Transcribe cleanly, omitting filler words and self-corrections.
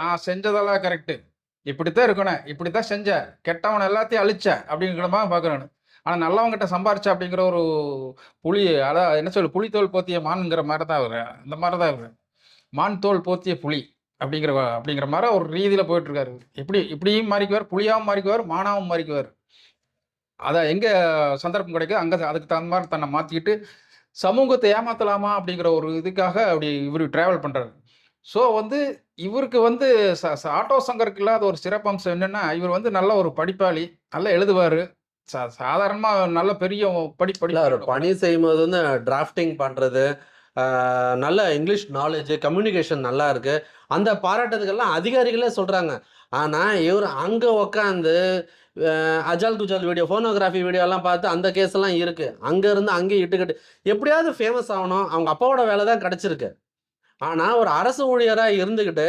நான் செஞ்சதெல்லாம் கரெக்டு, இப்படித்தான் இருக்கணும், இப்படித்தான் செஞ்ச, கெட்டவன் எல்லாத்தையும் அழிச்ச அப்படிங்கிற மாதிரி பார்க்குறானு. ஆனால் நல்லவங்கிட்ட சம்பாரிச்ச அப்படிங்கிற ஒரு புலி, அதான் என்ன சொல்லு, புலித்தோல் போத்திய மான்ங்கிற மாதிரி தான் அவர். அந்த மாதிரி தான் அவர், மான் தோல் போத்திய புலி அப்படிங்கிற மாதிரி ஒரு ரீதியில் போயிட்டு இருக்காரு. இப்படியும் மாறிக்குவார், புலியாவும் மாறிக்குவார், மானாவும் மாறிக்குவார். அதான் எங்கே சந்தர்ப்பம் கிடைக்குது அங்கே அதுக்கு தகுந்த மாதிரி தன்னை மாற்றிக்கிட்டு சமூகத்தை ஏமாத்தலாமா அப்படிங்கிற ஒரு இதுக்காக அப்படி இவர் டிராவல் பண்ணுறாரு. ஸோ வந்து இவருக்கு வந்து ஆட்டோ சங்கருக்கு இல்லாத ஒரு சிறப்பம்சம் என்னன்னா, இவர் வந்து நல்ல ஒரு படிப்பாளி, நல்லா எழுதுவார், சாதாரணமாக நல்ல பெரிய அவர் பணி செய்யும்போது வந்து டிராஃப்டிங் பண்ணுறது, நல்ல இங்கிலீஷ் நாலேஜ், கம்யூனிகேஷன் நல்லா இருக்குது, அந்த பாராட்டுறதுக்கெல்லாம் அதிகாரிகளே சொல்கிறாங்க. ஆனால் இவர் அங்கே உக்காந்து அஜால் குஜால் வீடியோ, ஃபோனோகிராஃபி வீடியோலாம் பார்த்து அந்த கேஸெல்லாம் இருக்குது. அங்கேருந்து அங்கேயும் இட்டுக்கிட்டு எப்படியாவது ஃபேமஸ் ஆகணும், அவங்க அப்பாவோட வேலை தான் கிடச்சிருக்கு. ஆனால் ஒரு அரசு ஊழியராக இருந்துக்கிட்டு